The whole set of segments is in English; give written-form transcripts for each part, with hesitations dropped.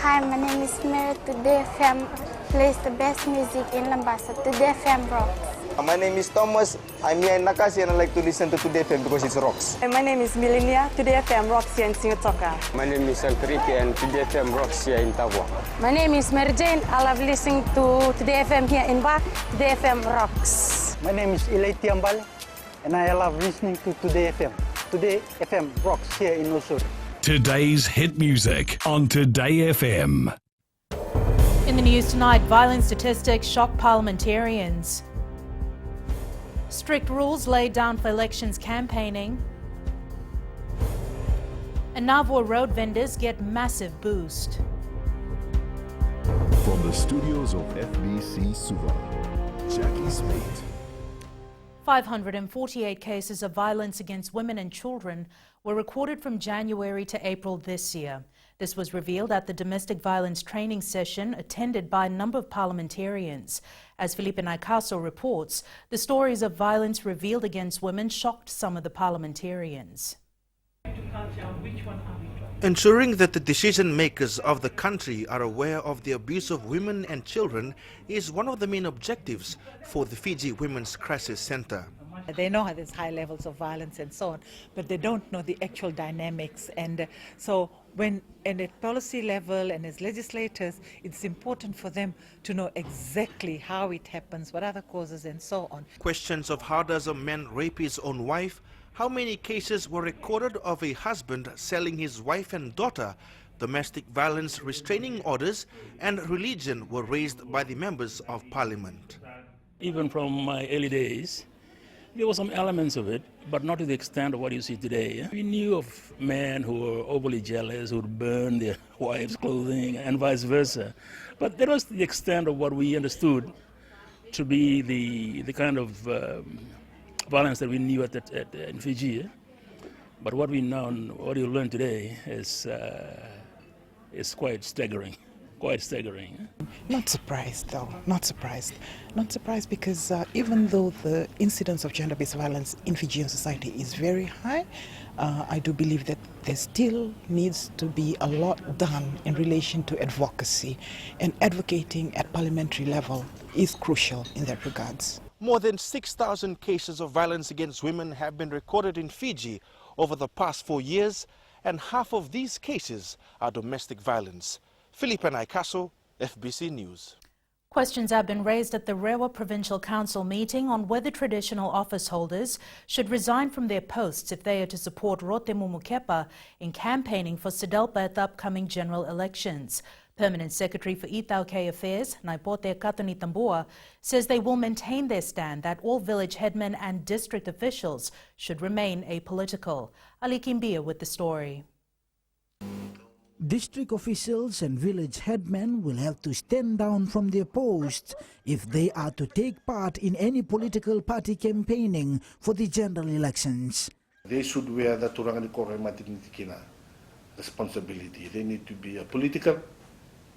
Hi, my name is Mary. Today FM plays the best music in Lambasa. Today FM rocks. My name is Thomas. I'm here in Nakasi and I like to listen to Today FM because it rocks. My name is Milenia. Today FM rocks here in Singatoka. My name is Enrique and Today FM rocks here in Tavua. My name is Mary Jane. I love listening to Today FM here in Bak. Today FM rocks. My name is Ilay Tiambal and I love listening to Today FM. Today FM rocks here in Usur. Today's hit music on Today FM. In the news tonight, violent statistics shock parliamentarians. Strict rules laid down for elections campaigning. And Navua road vendors get massive boost. From the studios of FBC Suva, Jackie Smith. 548 cases of violence against women and children were recorded from January to April this year. This was revealed at the domestic violence training session attended by a number of parliamentarians. As Felipe Naikaso reports, the stories of violence revealed against women shocked some of the parliamentarians. Ensuring that the decision makers of the country are aware of the abuse of women and children is one of the main objectives for the Fiji Women's Crisis Centre. They know there's high levels of violence and so on, but they don't know the actual dynamics. And so when at policy level and as legislators, it's important for them to know exactly how it happens, what are the causes and so on. Questions of how does a man rape his own wife, how many cases were recorded of a husband selling his wife and daughter, domestic violence restraining orders and religion were raised by the members of parliament. Even from my early days, there were some elements of it, but not to the extent of what you see today. We knew of men who were overly jealous, who would burn their wives' clothing and vice versa. But that was the extent of what we understood to be the kind of violence that we knew in Fiji. But what we know, what you learn today is quite staggering. Quite staggering. Not surprised though, not surprised. Not surprised because even though the incidence of gender-based violence in Fijian society is very high, I do believe that there still needs to be a lot done in relation to advocacy, and advocating at parliamentary level is crucial in that regards. More than 6,000 cases of violence against women have been recorded in Fiji over the past 4 years, and half of these cases are domestic violence. Felipe Naikaso, FBC News. Questions have been raised at the Rewa Provincial Council meeting on whether traditional office holders should resign from their posts if they are to support Rote Mumukepa in campaigning for Sidelpa at the upcoming general elections. Permanent Secretary for Ithauke Affairs, Naipote Katoni Tambua, says they will maintain their stand that all village headmen and district officials should remain apolitical. Ali Kimbia with the story. District officials and village headmen will have to stand down from their posts if they are to take part in any political party campaigning for the general elections. They should wear the Turangani Korematikina responsibility. They need to be political.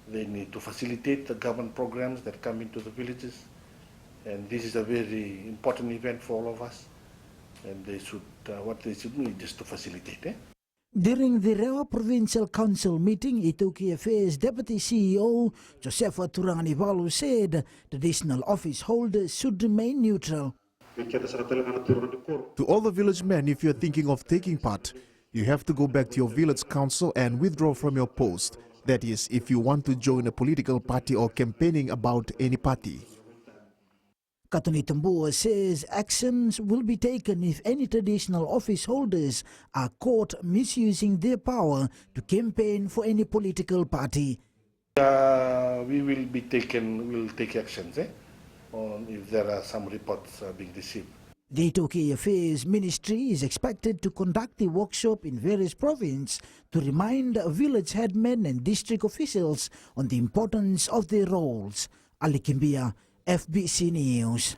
They need to facilitate the government programs that come into the villages. And this is a very important event for all of us. And they should, what they should need is to facilitate. During the Rewa Provincial Council meeting, Ithauke Affairs Deputy CEO Josefa Turangani Valu said traditional office holders should remain neutral. To all the village men, if you're thinking of taking part, you have to go back to your village council and withdraw from your post. That is, if you want to join a political party or campaigning about any party. Katoni Tambua says actions will be taken if any traditional office holders are caught misusing their power to campaign for any political party. We will take actions on if there are some reports being received. The Ithauke Affairs Ministry is expected to conduct a workshop in various provinces to remind village headmen and district officials on the importance of their roles. Ali Kimbia, FBC News.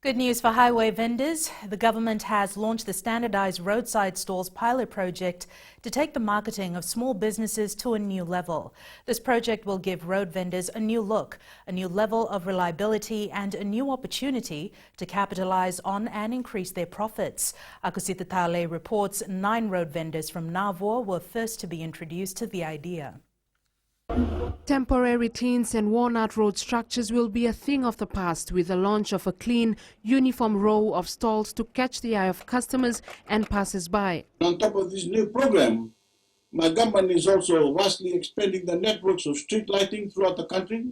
Good news for highway vendors. The government has launched the standardized roadside stalls pilot project to take the marketing of small businesses to a new level. This project will give road vendors a new look, a new level of reliability and a new opportunity to capitalize on and increase their profits. Akusita Tale reports 9 road vendors from Navua were first to be introduced to the idea. Temporary tents and worn-out road structures will be a thing of the past with the launch of a clean, uniform row of stalls to catch the eye of customers and passers-by. On top of this new program, my government is also vastly expanding the networks of street lighting throughout the country,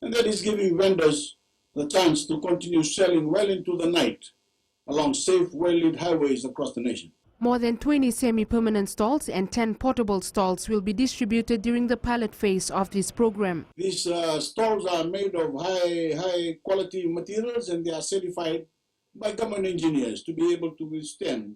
and that is giving vendors the chance to continue selling well into the night along safe, well-lit highways across the nation. More than 20 semi-permanent stalls and 10 portable stalls will be distributed during the pilot phase of this program. These stalls are made of high quality materials, and they are certified by government engineers to be able to withstand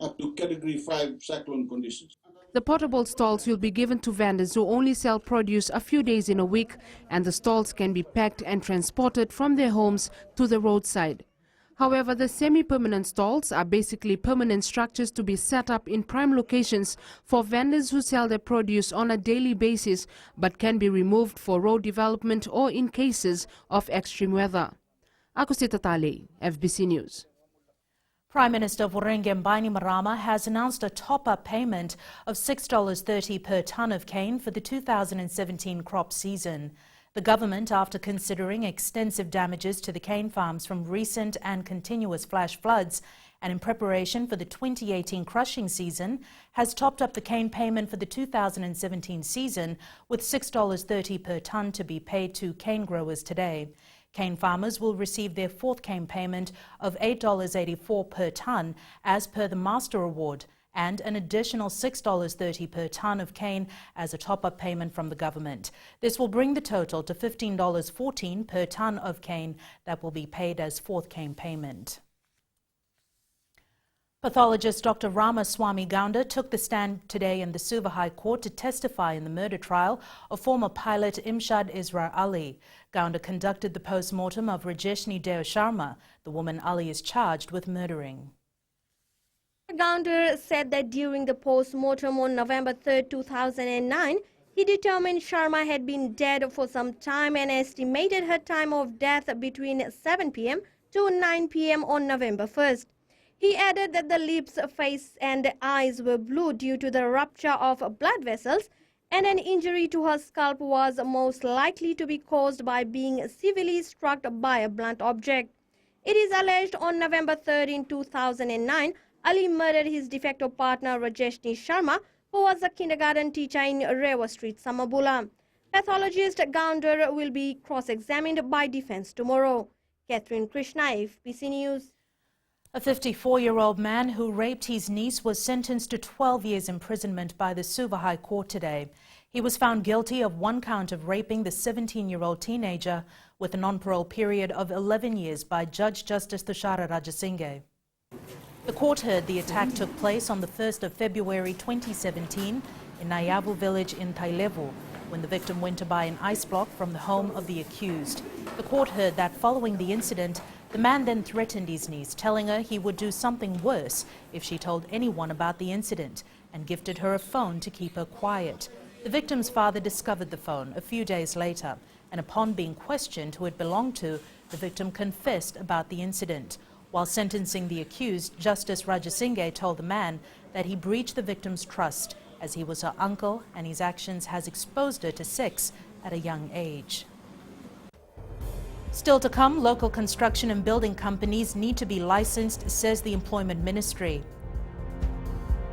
up to Category 5 cyclone conditions. The portable stalls will be given to vendors who only sell produce a few days in a week, and the stalls can be packed and transported from their homes to the roadside. However, the semi-permanent stalls are basically permanent structures to be set up in prime locations for vendors who sell their produce on a daily basis but can be removed for road development or in cases of extreme weather. Ako si Tatali, FBC News. Prime Minister Vorenge Bainimarama has announced a top-up payment of $6.30 per tonne of cane for the 2017 crop season. The government, after considering extensive damages to the cane farms from recent and continuous flash floods and in preparation for the 2018 crushing season, has topped up the cane payment for the 2017 season with $6.30 per tonne to be paid to cane growers today. Cane farmers will receive their fourth cane payment of $8.84 per tonne as per the Master Award, and an additional $6.30 per tonne of cane as a top-up payment from the government. This will bring the total to $15.14 per tonne of cane that will be paid as fourth cane payment. Pathologist Dr. Ramaswamy Gaunda took the stand today in the Suva High Court to testify in the murder trial of former pilot Imshad Israr Ali. Gaunda conducted the post-mortem of Rajeshni Deo Sharma, the woman Ali is charged with murdering. Gaunda said that during the post-mortem on November 3, 2009, he determined Sharma had been dead for some time and estimated her time of death between 7 p.m. to 9 p.m. on November 1st. He added that the lips, face and eyes were blue due to the rupture of blood vessels, and an injury to her scalp was most likely to be caused by being severely struck by a blunt object. It is alleged on November 3, 2009, Ali murdered his de facto partner Rajeshni Sharma, who was a kindergarten teacher in Rewa Street, Samabula. Pathologist Gaunda will be cross-examined by defense tomorrow. Catherine Krishna, FBC News. A 54-year-old man who raped his niece was sentenced to 12 years imprisonment by the Suva High Court today. He was found guilty of one count of raping the 17-year-old teenager with a non-parole period of 11 years by Judge Justice Tushara Rajasinghe. The court heard the attack took place on the 1st of February 2017 in Nayavu village in Tailevu, when the victim went to buy an ice block from the home of the accused. The court heard that following the incident, the man then threatened his niece, telling her he would do something worse if she told anyone about the incident, and gifted her a phone to keep her quiet. The victim's father discovered the phone a few days later, and upon being questioned who it belonged to, the victim confessed about the incident. While sentencing the accused, Justice Rajasinghe told the man that he breached the victim's trust as he was her uncle and his actions has exposed her to sex at a young age. Still to come, local construction and building companies need to be licensed, says the Employment Ministry.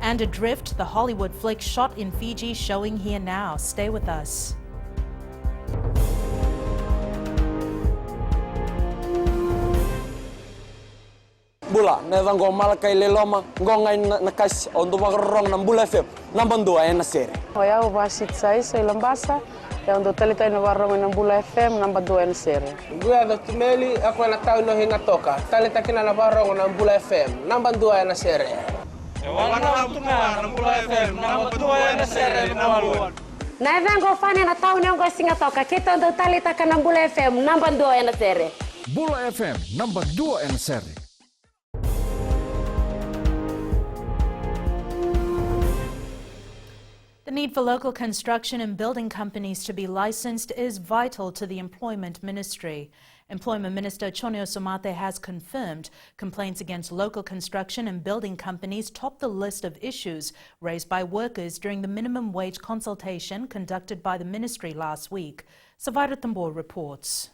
And Adrift, the Hollywood flick shot in Fiji, showing here now. Stay with us. Bula, nevang go malakai leloma, ngongai nakas untuk makarong ng Bula FM, nambang dua na sere. Hoya ubasit sai lambasa, ya untuk talita na warong ng Bula FM, nambang dua na sere. Gua do tumeli ako na tao no hinga toka, talita kina na warong ng Bula FM, nambang dua na sere. Wala na tunga ng Bula FM, nambang dua na sere nawaluan. Nevang go fani na tao no go singa toka, kita untuk talita ka ng Bula FM, nambang dua na sere. Bula FM, nambang dua na sere. The need for local construction and building companies to be licensed is vital to the Employment Ministry. Employment Minister Choneo Somate has confirmed complaints against local construction and building companies top the list of issues raised by workers during the minimum wage consultation conducted by the ministry last week. Savaira Tambor reports.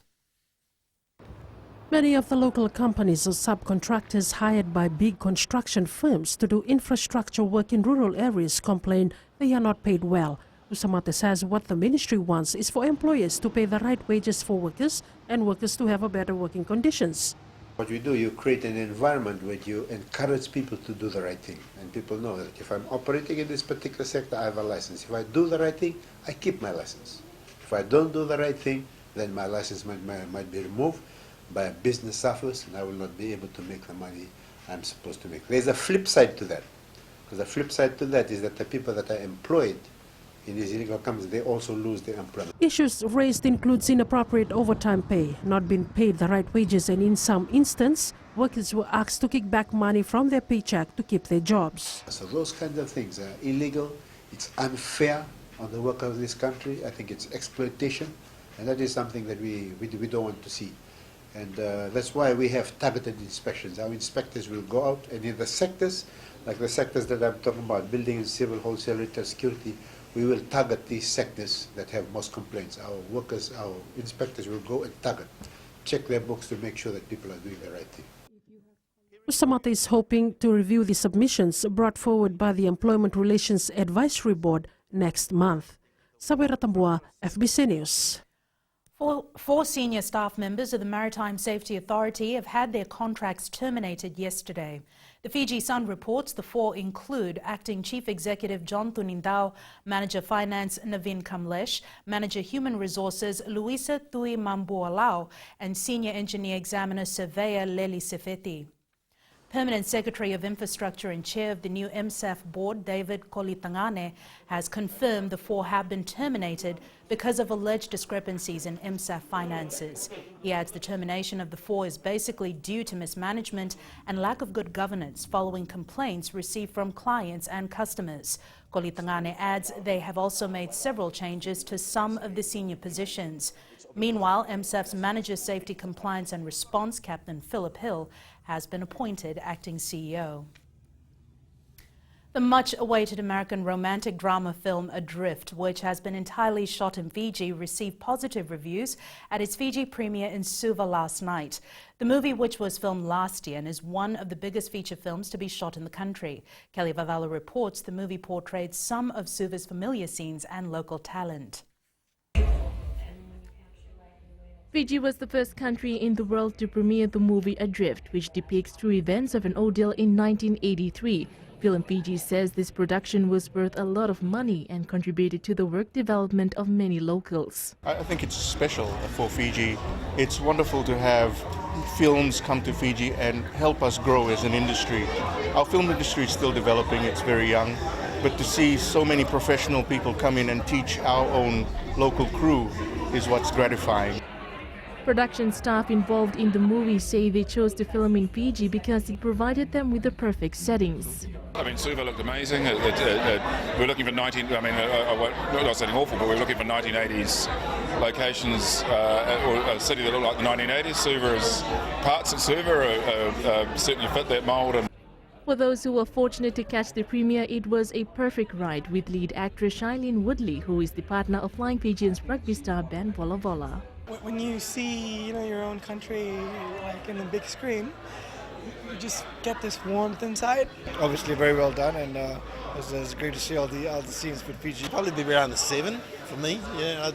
Many of the local companies or subcontractors hired by big construction firms to do infrastructure work in rural areas complain they are not paid well. Usamate says what the ministry wants is for employers to pay the right wages for workers and workers to have a better working conditions. What we do, you create an environment where you encourage people to do the right thing. And people know that if I'm operating in this particular sector, I have a license. If I do the right thing, I keep my license. If I don't do the right thing, then my license might be removed. My business suffers and I will not be able to make the money I'm supposed to make. There's a flip side to that. Because the flip side to that is that the people that are employed in these illegal companies, they also lose their employment. Issues raised includes inappropriate overtime pay, not being paid the right wages, and in some instances, workers were asked to kick back money from their paycheck to keep their jobs. So those kinds of things are illegal. It's unfair on the workers of this country. I think it's exploitation, and that is something that we don't want to see. And that's why we have targeted inspections. Our inspectors will go out and in the sectors, like the sectors that I'm talking about, building and civil, wholesale, retail, security, we will target these sectors that have most complaints. Our workers, our inspectors will go and target, check their books to make sure that people are doing the right thing. Usamate is hoping to review the submissions brought forward by the Employment Relations Advisory Board next month. Savaira Tambua, FBC News. Four senior staff members of the Maritime Safety Authority have had their contracts terminated yesterday. The Fiji Sun reports the four include Acting Chief Executive John Tunindao, Manager Finance Navin Kamlesh, Manager Human Resources Luisa Tui Mambualau, and Senior Engineer Examiner Surveyor Leli Sefeti. Permanent Secretary of Infrastructure and Chair of the new MSAF board, David Kolitangane, has confirmed the four have been terminated because of alleged discrepancies in MSAF finances. He adds the termination of the four is basically due to mismanagement and lack of good governance following complaints received from clients and customers. Kolitangane adds they have also made several changes to some of the senior positions. Meanwhile, MSAF's Manager Safety Compliance and Response, Captain Philip Hill, has been appointed acting CEO. The much-awaited American romantic drama film Adrift, which has been entirely shot in Fiji, received positive reviews at its Fiji premiere in Suva last night. The movie, which was filmed last year and is one of the biggest feature films to be shot in the country. Kelly Vavala reports the movie portrayed some of Suva's familiar scenes and local talent. Fiji was the first country in the world to premiere the movie Adrift, which depicts true events of an ordeal in 1983. Film Fiji says this production was worth a lot of money and contributed to the work development of many locals. I think it's special for Fiji. It's wonderful to have films come to Fiji and help us grow as an industry. Our film industry is still developing, it's very young, but to see so many professional people come in and teach our own local crew is what's gratifying. Production staff involved in the movie say they chose to film in Fiji because it provided them with the perfect settings. I mean, Suva looked amazing. We're looking for not something awful, but we're looking for 1980s locations, or a city that looked like the 1980s. Parts of Suva certainly fit that mould. For those who were fortunate to catch the premiere, it was a perfect ride with lead actress Shailene Woodley, who is the partner of Flying Fijians rugby star Ben Vola Vola. When you see, your own country like in the big screen, you just get this warmth inside. Obviously, very well done, and it was great to see all the scenes with Fiji. Probably be around the 7 for me. Yeah, a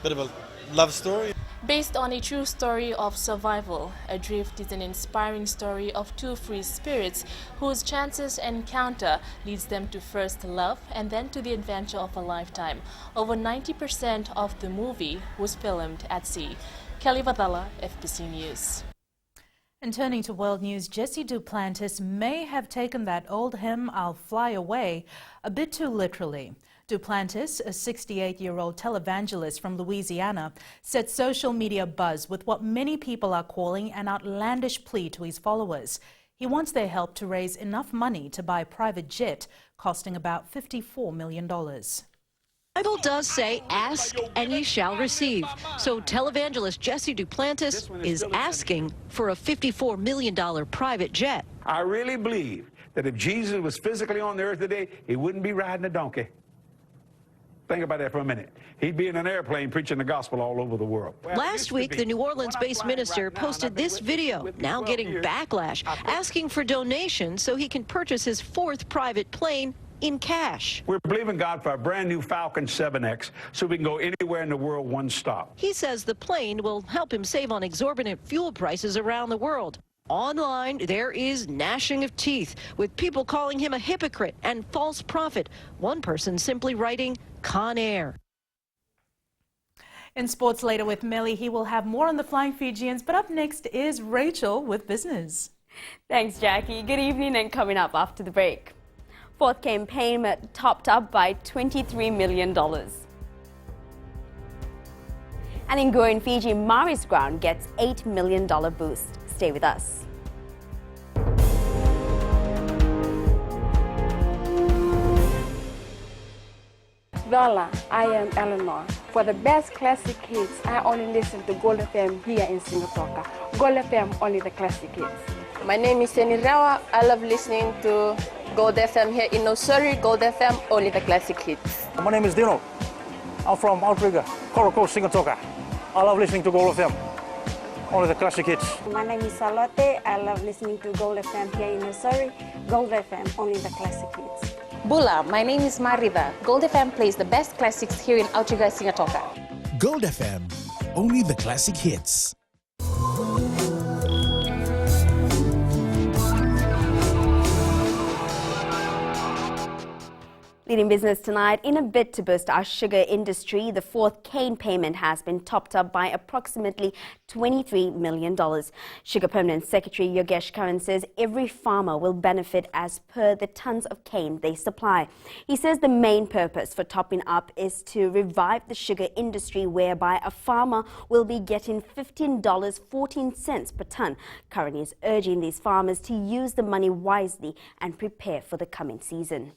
bit of a love story. Based on a true story of survival, Adrift is an inspiring story of two free spirits whose chances encounter leads them to first love and then to the adventure of a lifetime. Over 90% of the movie was filmed at sea. Kelly Vadala, FBC News. And turning to world news, Jesse Duplantis may have taken that old hymn, "I'll Fly Away," a bit too literally. Duplantis, a 68-year-old televangelist from Louisiana, set social media buzz with what many people are calling an outlandish plea to his followers. He wants their help to raise enough money to buy a private jet costing about $54 million. The Bible does say, ask and ye shall receive. So televangelist Jesse Duplantis is asking for a $54 million private jet. I really believe that if Jesus was physically on the earth today, he wouldn't be riding a donkey. Think about that for a minute. He'd be in an airplane preaching the gospel all over the world. Last week, the New Orleans-based minister posted this video, now getting backlash, asking for donations so he can purchase his 4th private plane in cash. We're believing God for a brand new Falcon 7X so we can go anywhere in the world one stop. He says the plane will help him save on exorbitant fuel prices around the world. Online, there is gnashing of teeth, with people calling him a hypocrite and false prophet. One person simply writing, Con Air. In sports later with Melly, he will have more on the Flying Fijians, but up next is Rachel with business. Thanks, Jackie. Good evening, and coming up after the break. 4th campaign topped up by $23 million. And in growing Fiji, Mari's ground gets $8 million boost. Stay with us. Dola, I am Eleanor. For the best classic hits, I only listen to Gold FM here in Singapore. Gold FM, only the classic hits. My name is Seni Rawa. I love listening to Gold FM here in Nosuri. Gold FM, only the classic hits. My name is Dino. I'm from Outrigger, Coral Coast, Singapore. I love listening to Gold FM, only the classic hits. My name is Salote. I love listening to Gold FM here in Nosuri. Gold FM, only the classic hits. Bula, my name is Marida. Gold FM plays the best classics here in Outrigger, Singapore. Gold FM, only the classic hits. Leading business tonight, in a bid to boost our sugar industry, the 4th cane payment has been topped up by approximately $23 million. Sugar Permanent Secretary Yogesh Karan says every farmer will benefit as per the tons of cane they supply. He says the main purpose for topping up is to revive the sugar industry, whereby a farmer will be getting $15.14 per ton. Karan is urging these farmers to use the money wisely and prepare for the coming season.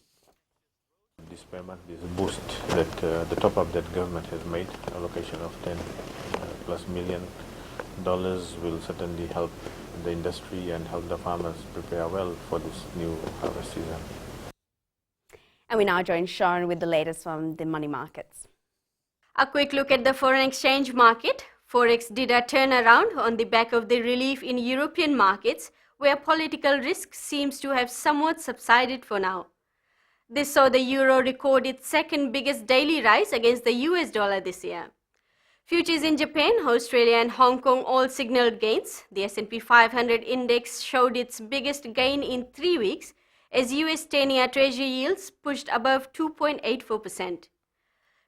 This payment, this boost that the top-up that government has made, allocation of $10+ million will certainly help the industry and help the farmers prepare well for this new harvest season. And we now join Sharon with the latest from the money markets. A quick look at the foreign exchange market. Forex did a turnaround on the back of the relief in European markets, where political risk seems to have somewhat subsided for now. This saw the euro record its 2nd biggest daily rise against the US dollar this year. Futures in Japan, Australia and Hong Kong all signaled gains. The S&P 500 index showed its biggest gain in 3 weeks as US 10-year Treasury yields pushed above 2.84%.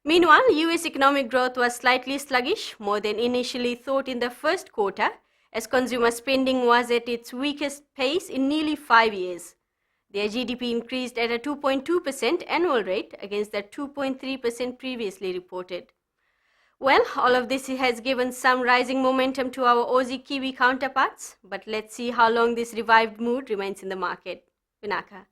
Meanwhile, US economic growth was slightly sluggish, more than initially thought in the first quarter, as consumer spending was at its weakest pace in nearly 5 years. Their GDP increased at a 2.2% annual rate against the 2.3% previously reported. Well, all of this has given some rising momentum to our Aussie Kiwi counterparts, but let's see how long this revived mood remains in the market. Vinaka.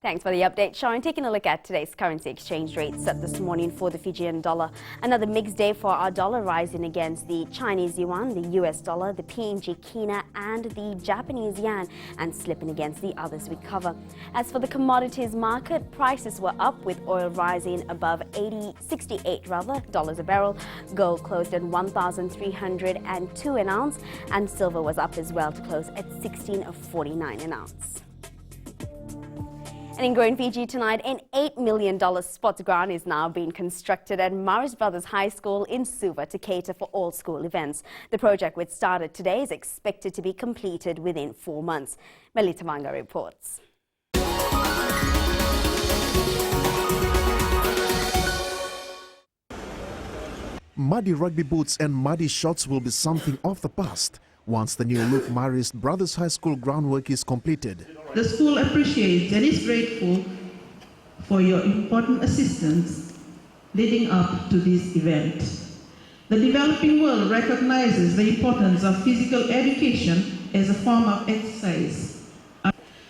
Thanks for the update, Sharon. Taking a look at today's currency exchange rates set this morning for the Fijian dollar. Another mixed day for our dollar, rising against the Chinese yuan, the US dollar, the PNG kina and the Japanese yen, and slipping against the others we cover. As for the commodities market, prices were up, with oil rising above $68 a barrel. Gold closed at $1,302 an ounce, and silver was up as well to close at $16.49 an ounce. And in growing Fiji tonight, an $8 million sports ground is now being constructed at Maris Brothers High School in Suva to cater for all school events. The project, which started today, is expected to be completed within 4 months. Maritime reports. Muddy rugby boots and muddy shots will be something of the past once the new look Maris Brothers High School groundwork is completed. The school appreciates and is grateful for your important assistance leading up to this event. The developing world recognizes the importance of physical education as a form of exercise.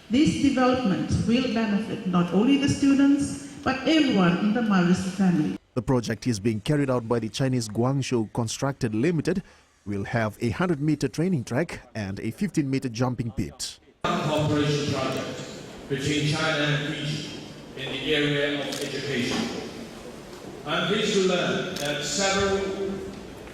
This development will benefit not only the students, but everyone in the Marist family. The project is being carried out by the Chinese Guangzhou Constructed Limited. Will have a 100-meter training track and a 15-meter jumping pit. Cooperation project between China and Fiji in the area of education. I'm pleased to learn that several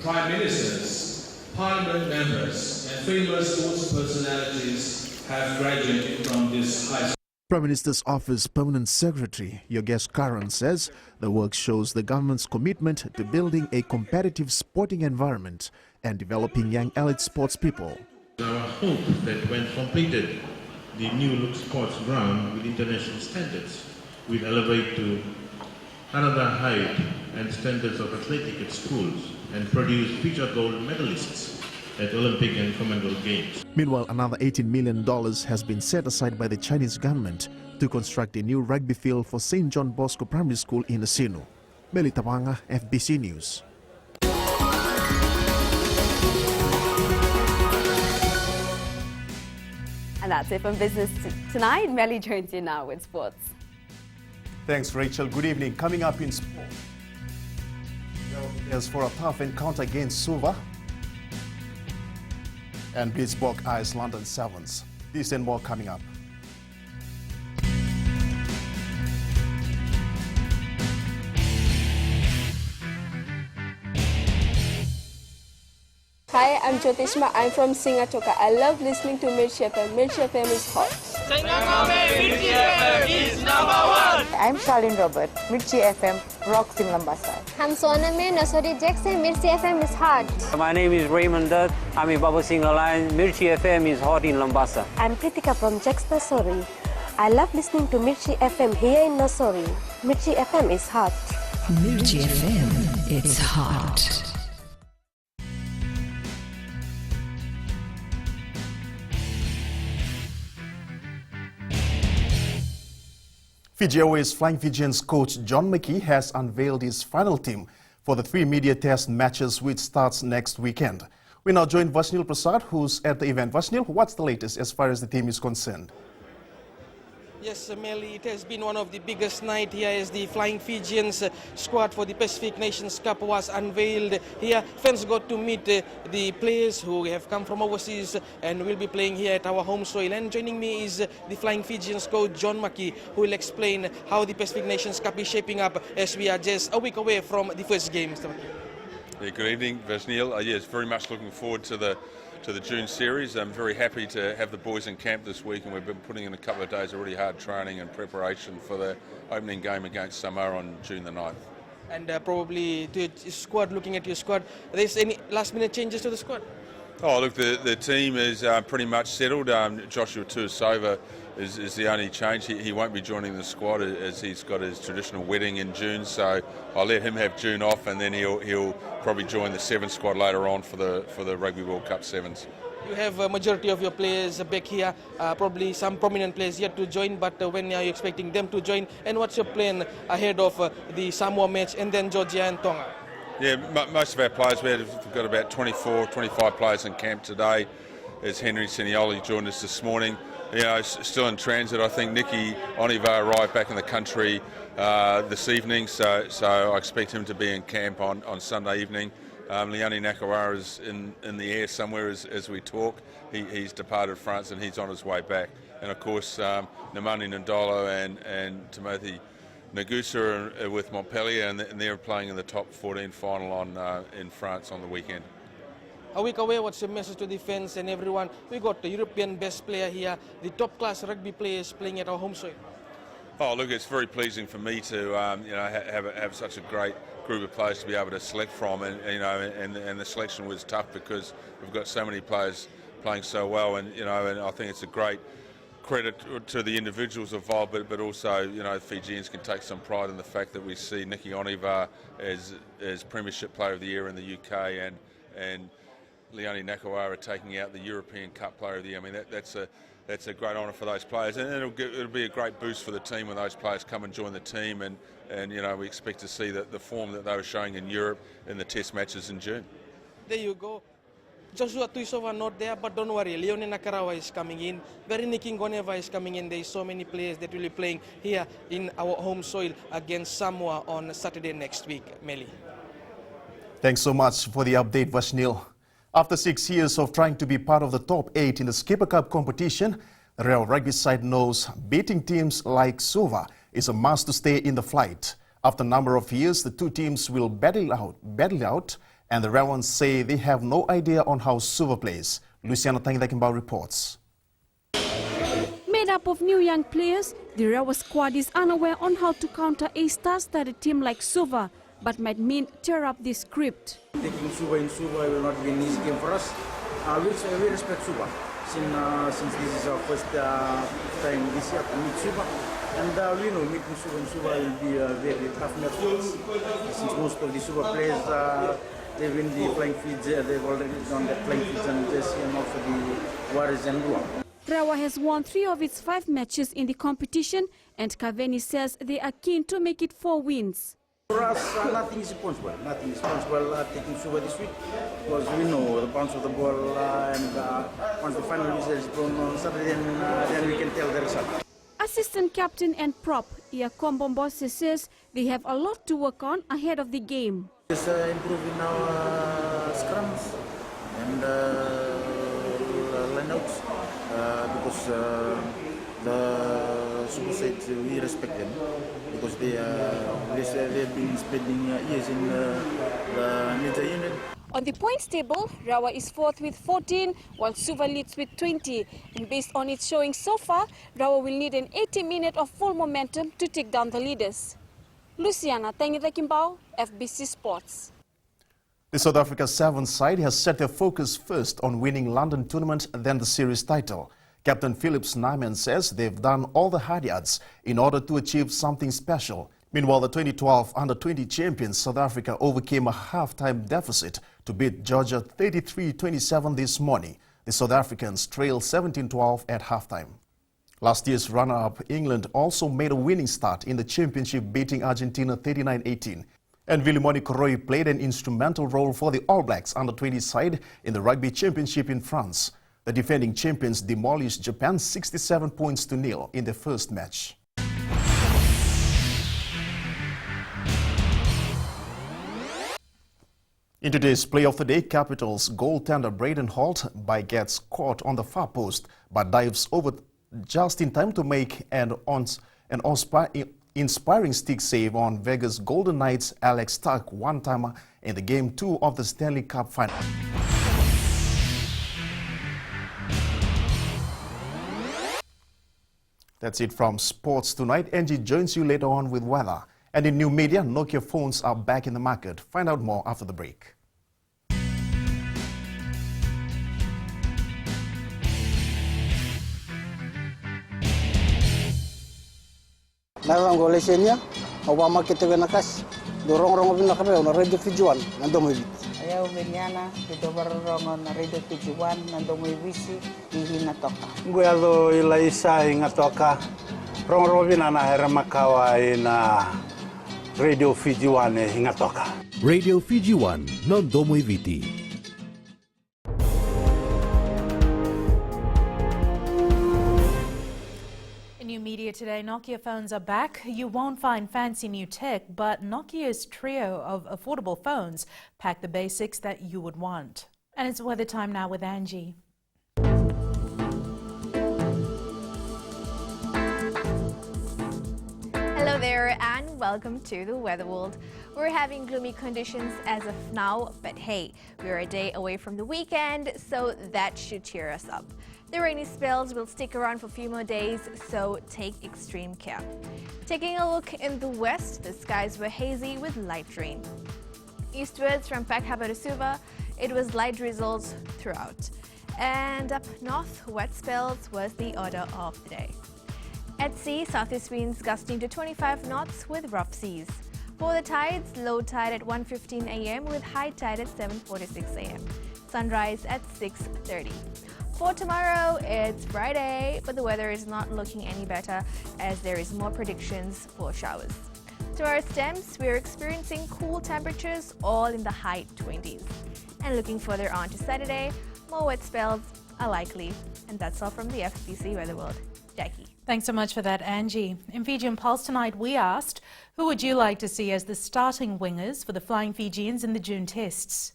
prime ministers, parliament members, and famous sports personalities have graduated from this high school. Prime Minister's Office Permanent Secretary Yogesh Karan says the work shows the government's commitment to building a competitive sporting environment and developing young elite sports people. Our hope that when completed, the new look sports ground with international standards will elevate to another height and standards of athletics at schools and produce future gold medalists at Olympic and Commonwealth Games. Meanwhile, another $18 million has been set aside by the Chinese government to construct a new rugby field for St. John Bosco Primary School in Asino. Meli Tapanga, FBC News. And that's it from Business Tonight. Melly joins you now with sports. Thanks, Rachel. Good evening. Coming up in sport, as for a tough encounter against Suva and Blitzbog eyes London Sevens. This and more coming up. Hi, I'm Jyotishma. I'm from Singatoka. I love listening to Mirchi FM. Mirchi FM is hot. Mirchi FM is #1. I'm Charlene Robert. Mirchi FM rocks in Lambasa. I'm Soname Nasori Jackson. Mirchi FM is hot. My name is Raymond Dutt. I'm in Baba Singh Alliance. Mirchi FM is hot in Lambasa. I'm Pritika from Jax Nasori. I love listening to Mirchi FM here in Nasori. Mirchi FM is hot. Mirchi FM, it's hot. Fiji Airways Flying Fijians coach John McKee has unveiled his final team for the 3 media test matches which starts next weekend. We now join Vashnil Prasad, who's at the event. Vashnil, what's the latest as far as the team is concerned? Yes, Melly, it has been one of the biggest night here as the Flying Fijians squad for the Pacific Nations Cup was unveiled here. Fans got to meet the players who have come from overseas and will be playing here at our home soil. And joining me is the Flying Fijians coach John McKee, who will explain how the Pacific Nations Cup is shaping up as we are just a week away from the first game. Yeah, good evening, Vashnil. Yes, very much looking forward to the June series. I'm very happy to have the boys in camp this week, and we've been putting in a couple of days of really hard training and preparation for the opening game against Samoa on June the 9th. And probably to your squad, looking at your squad, are there any last minute changes to the squad? Oh, look, the team is pretty much settled. Joshua Tuasova is the only change. He won't be joining the squad as he's got his traditional wedding in June, so I'll let him have June off, and then he'll probably join the 7th squad later on for the Rugby World Cup Sevens. You have a majority of your players back here, probably some prominent players yet to join, but when are you expecting them to join, and what's your plan ahead of the Samoa match and then Georgia and Tonga? Yeah, most of our players, we've got about 24, 25 players in camp today, as Henry Sinioli joined us this morning. You know, still in transit. I think Nicky Oniva arrived back in the country this evening, so I expect him to be in camp on Sunday evening. Leone Nakawara is in the air somewhere as we talk. He's departed France and he's on his way back. And of course, Nemani Ndolo and Timothy Nagusa are with Montpellier, and they're playing in the top 14 final in France on the weekend. A week away, what's your message to the fans and everyone? We got the European best player here, the top class rugby players playing at our home soil. Oh, look, it's very pleasing for me to have such a great group of players to be able to select from, and the selection was tough because we've got so many players playing so well, and I think it's a great credit to the individuals involved, but also Fijians can take some pride in the fact that we see Nicky Oniva as Premiership Player of the Year in the UK, and Leone Nakawara taking out the European Cup Player of the Year. I mean, that's a great honour for those players, and it'll be a great boost for the team when those players come and join the team, and we expect to see the form that they were showing in Europe in the Test matches in June. There you go. Joshua Tuisova not there, but don't worry, Leone Nakarawa is coming in. Vereniki Ngoneva is coming in. There is so many players that will be playing here in our home soil against Samoa on Saturday next week. Meli. Thanks so much for the update, Vashnil. After 6 years of trying to be part of the top 8 in the Skipper Cup competition, the Real Rugby side knows beating teams like Suva is a must to stay in the flight. After a number of years, the two teams will battle out, and the Real ones say they have no idea on how Suva plays. Luciana Tangidakimbao reports. Made up of new young players, the Real squad is unaware on how to counter a star-studded team like Suva, but might mean tear up the script. Taking Suva in Suva will not be an easy game for us. We respect Suva since this is our first time this year to meet Suva. And we know meeting Suva in Suva will be a very tough match. Since most of the Suva players they win the Flying Fiji, they've already done the Flying Fiji and Jersey and also the Warriors and Guam. Rewa has won 3 of its 5 matches in the competition, and Kaveni says they are keen to make it 4 wins. For us, nothing is impossible. Nothing is impossible taking Suva this week because we know the bounce of the ball and once the final whistle is blown on Saturday, then we can tell the result. Assistant captain and prop Iakombo Mbose says they have a lot to work on ahead of the game. Just improving our scrums and lineouts because the Suva side we respect them because they've been spending years in the major unit. On the points table, Rewa is 4th with 14, while Suva leads with 20. And based on its showing so far, Rewa will need an 80 minutes of full momentum to take down the leaders. Luciana Tangidakimbao, FBC Sports. The South Africa Sevens side has set their focus first on winning London tournament, then the series title. Captain Phillips Nyman says they've done all the hard yards in order to achieve something special. Meanwhile, the 2012 Under-20 champions South Africa overcame a half-time deficit to beat Georgia 33-27 this morning. The South Africans trailed 17-12 at halftime. Last year's runner-up England also made a winning start in the championship, beating Argentina 39-18. And Vilimoni Koroi played an instrumental role for the All Blacks Under-20 side in the Rugby Championship in France. The defending champions demolished Japan 67 points to 0 in their first match. In today's play of the day, Capitals goaltender Braden Holt gets caught on the far post but dives over just in time to make an inspiring stick save on Vegas Golden Knights' Alex Tuck one-timer in the Game 2 of the Stanley Cup Final. That's it from Sports Tonight. Angie joins you later on with weather. And in new media, Nokia phones are back in the market. Find out more after the break. Narang golesenya, Obama kita nakas, dorong-rong bin nakame na Radio Fijian nandomo ibit. Ayaw benyana, dito barong na Radio Fijian nandomo ibisi ihingatoka. Nguelo ilaisa ingatoka, rong-rong bin na heramakawa ina Radio Fijian hingatoka. Radio Fijian nandomo ibiti. Media today, Nokia phones are back. You won't find fancy new tech, but Nokia's trio of affordable phones pack the basics that you would want. And it's weather time now with Angie. Hello there and welcome to the Weather World. We're having gloomy conditions as of now, but hey, we're a day away from the weekend, so that should cheer us up. The rainy spells will stick around for a few more days, so take extreme care. Taking a look in the west, the skies were hazy with light rain. Eastwards from Peck Harbour to Suva, it was light drizzles throughout. And up north, wet spells was the order of the day. At sea, southeast winds gusting to 25 knots with rough seas. For the tides, low tide at 1:15 a.m. with high tide at 7:46 a.m. Sunrise at 6:30. For tomorrow, it's Friday, but the weather is not looking any better as there is more predictions for showers. to our stems, we're experiencing cool temperatures all in the high 20s. And looking further on to Saturday, more wet spells are likely. And that's all from the FBC Weather World. Jackie. Thanks so much for that, Angie. In Fijian Pulse tonight, we asked, who would you like to see as the starting wingers for the Flying Fijians in the June tests?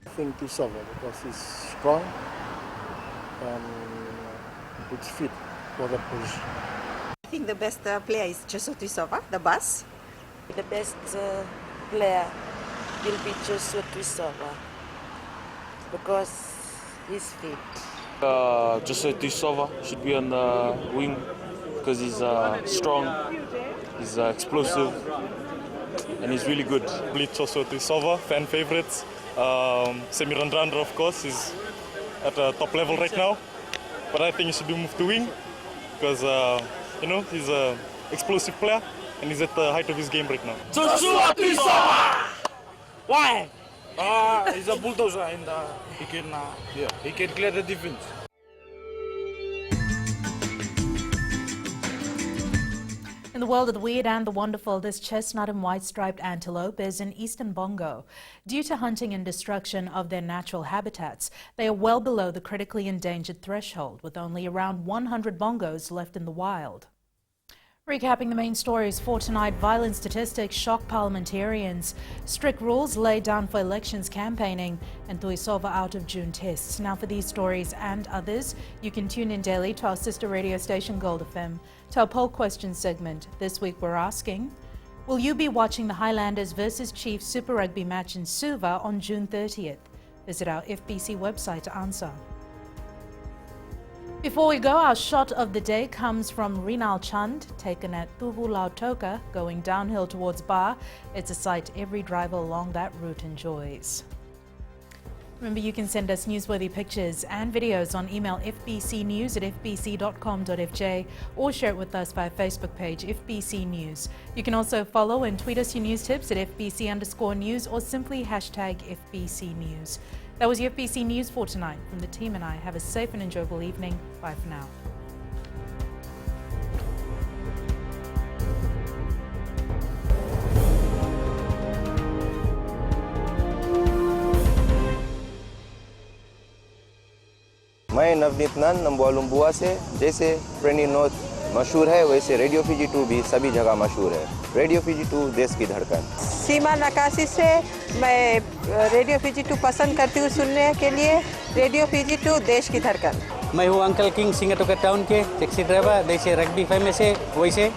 I think Tisova, because he's strong and it's fit for that position. I think the best player is Joshua Tisova, the bus. The best player will be Joshua Tisova because he's fit. Joshua Tisova should be on the wing because he's strong, he's explosive, and he's really good. Joshua Tisova, fan favorites. Semirandrandra, of course, is at a top level right now, but I think he should be moved to wing because he's an explosive player and he's at the height of his game right now. Joshua Tisova! Why? He's a bulldozer and he can clear the defense. In the world of the weird and the wonderful, this chestnut and white-striped antelope is in eastern Bongo. Due to hunting and destruction of their natural habitats, they are well below the critically endangered threshold, with only around 100 bongos left in the wild. Recapping the main stories for tonight, violent statistics shock parliamentarians, strict rules laid down for elections campaigning, and Tuisova out of June tests. Now for these stories and others, you can tune in daily to our sister radio station Gold FM. To our poll question segment, this week we're asking, will you be watching the Highlanders versus Chiefs Super Rugby match in Suva on June 30th? Visit our FBC website to answer. Before we go, our shot of the day comes from Rinal Chand, taken at Tuvu Lautoka, going downhill towards Bar. It's a sight every driver along that route enjoys. Remember, you can send us newsworthy pictures and videos on email fbcnews@fbc.com.fj or share it with us via Facebook page FBC News. You can also follow and tweet us your news tips at FBC_news or simply hashtag FBC News. That was your FBC News for tonight. From the team and I, have a safe and enjoyable evening. Bye for now. मैं नवनीत नंद नंबुआ से जैसे प्रेनी note मशहूर है वैसे radio Fiji 2 भी सभी जगह मशहूर है। रेडियो फिजी 2 देश की धड़कन। सीमा नकाशी से मैं रेडियो फिजी 2 पसंद करती हूँ सुनने के लिए। रेडियो फिजी 2 देश की धड़कन। मैं हूँ अंकल किंग सिंगाटोका टाउन के टैक्सी ड्राइवर। जैसे रग्बी फेमस है वैसे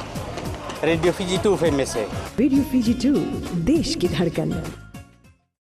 रेडियो फिजी 2 फेमस है। रेडियो फिजी 2 देश की धड़कन।